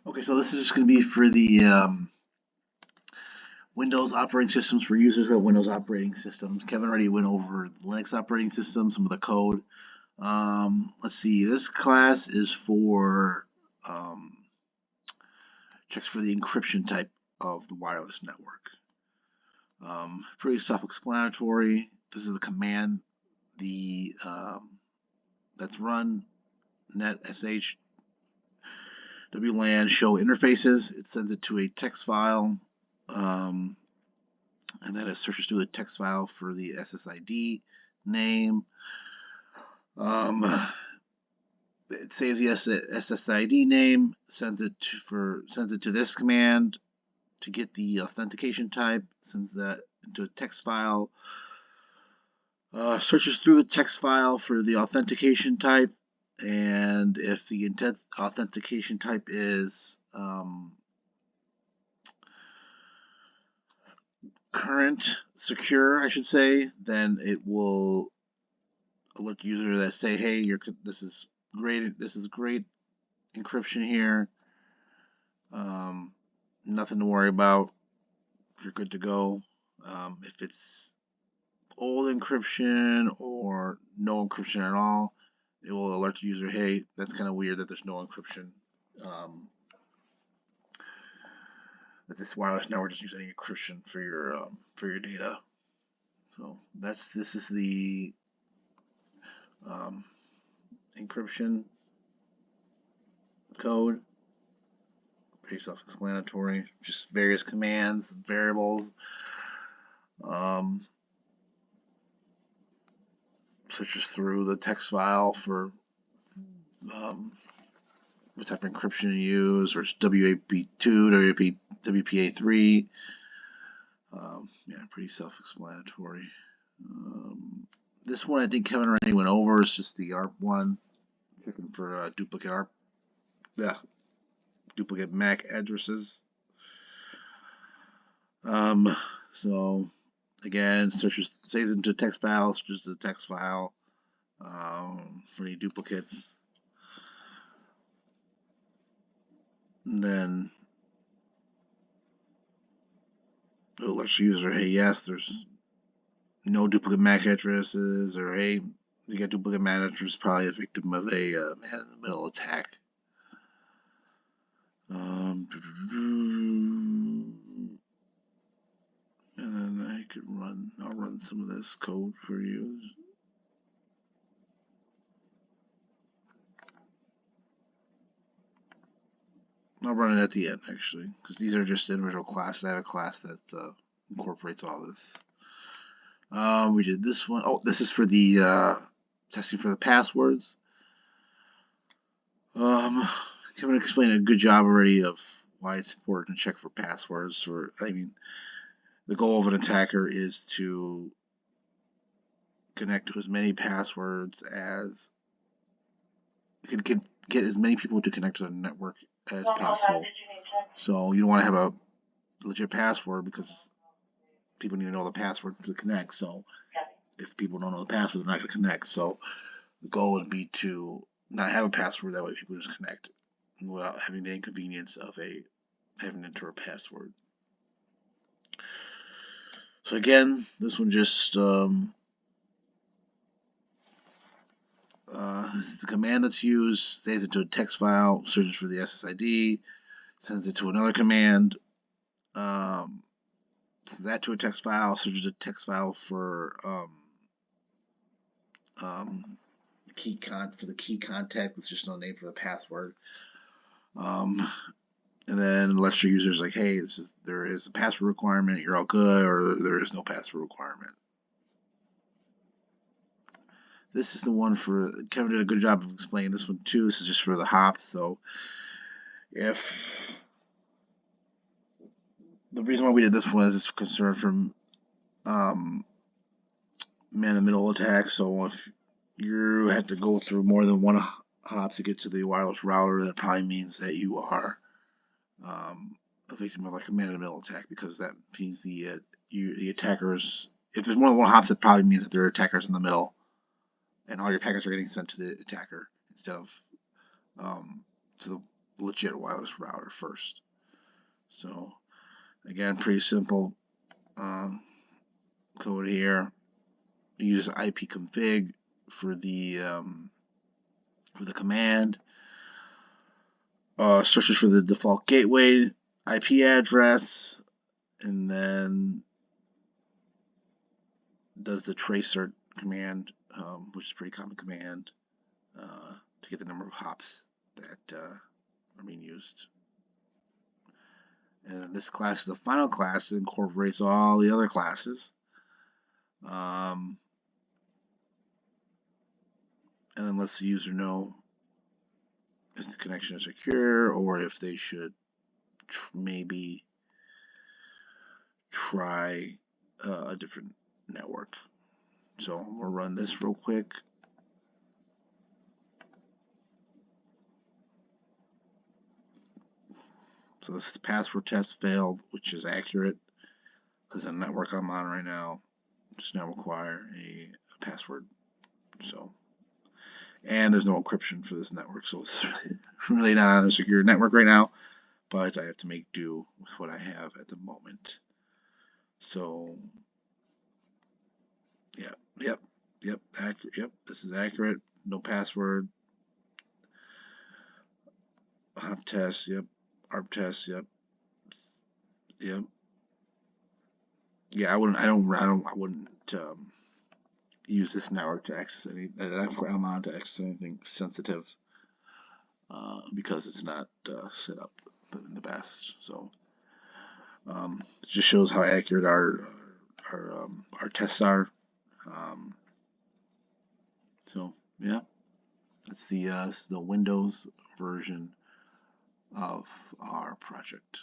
Okay, so this is just going to be for the Windows operating systems for users with Windows operating systems. Kevin already went over Linux operating systems, some of the code. Let's see, this class is for checks for the encryption type of the wireless network. Pretty self-explanatory. This is the command that's run net sh WLAN show interfaces. It sends it to a text file, and then it searches through the text file for the SSID name. It saves the SSID name, sends it to this command to get the authentication type, sends that into a text file, searches through the text file for the authentication type, and if the authentication type is current, secure, I should say, then it will alert the user that say, hey, this is great encryption here. Nothing to worry about. You're good to go. If it's old encryption or no encryption at all, it will alert the user, hey, that's kind of weird that there's no encryption. That this wireless network doesn't use any encryption for your data. So this is the encryption code. Pretty self-explanatory. Just various commands, variables. Searches through the text file for what type of encryption you use, or it's WAP2, WPA3. Yeah, pretty self-explanatory. This one I think Kevin already went over. It's just the ARP one. Checking for duplicate MAC addresses. So again, saves into a text file, searches the text file for any duplicates. And then it alerts the user, hey, yes, there's no duplicate MAC addresses, or hey, you got duplicate MAC address, probably a victim of a man-in-the-middle attack. And then I'll run some of this code for you. I'll run it at the end, actually, because these are just individual classes. I have a class that incorporates all this. We did this one. Oh, this is for the testing for the passwords. Kevin explained a good job already of why it's important to check for passwords. The goal of an attacker is to connect to as many passwords as get as many people to connect to the network as possible. So you don't want to have a legit password because people need to know the password to connect. So if people don't know the password, they're not going to connect. So the goal would be to not have a password. That way people just connect without having the inconvenience of having to enter a password. So again, this one just this is the command that's used, saves it to a text file, searches for the SSID, sends it to another command, sends that to a text file, searches a text file for the key contact with just no name for the password. And then lets your users like, hey, there is a password requirement, you're all good, or there is no password requirement. This is the one for, Kevin did a good job of explaining this one too. This is just for the hops. So if the reason why we did this one is it's concerned from man-in-the-middle attacks. So if you have to go through more than one hop to get to the wireless router, that probably means that you are a victim of like a man-in-the-middle attack, because that means the attackers, if there's more than one hops, that probably means that there are attackers in the middle, and all your packets are getting sent to the attacker instead of to the legit wireless router first. So again, pretty simple code here. You use ipconfig for the command. Searches for the default gateway IP address, and then does the tracer command, which is a pretty common command, to get the number of hops that are being used. And this class is the final class that incorporates all the other classes. And then lets the user know if the connection is secure or if they should maybe try a different network. So we'll run this real quick. So this password test failed, which is accurate because the network I'm on right now does not require a password. So, and there's no encryption for this network, so it's really not on a secure network right now, but I have to make do with what I have at the moment. So, yep, accurate. Yep, this is accurate. No password. Hop test. Yep. ARP test. Yep. Yeah, I wouldn't use this network to access I'm on to access anything sensitive because it's not set up in the best. So it just shows how accurate our tests are. So yeah, it's the Windows version of our project.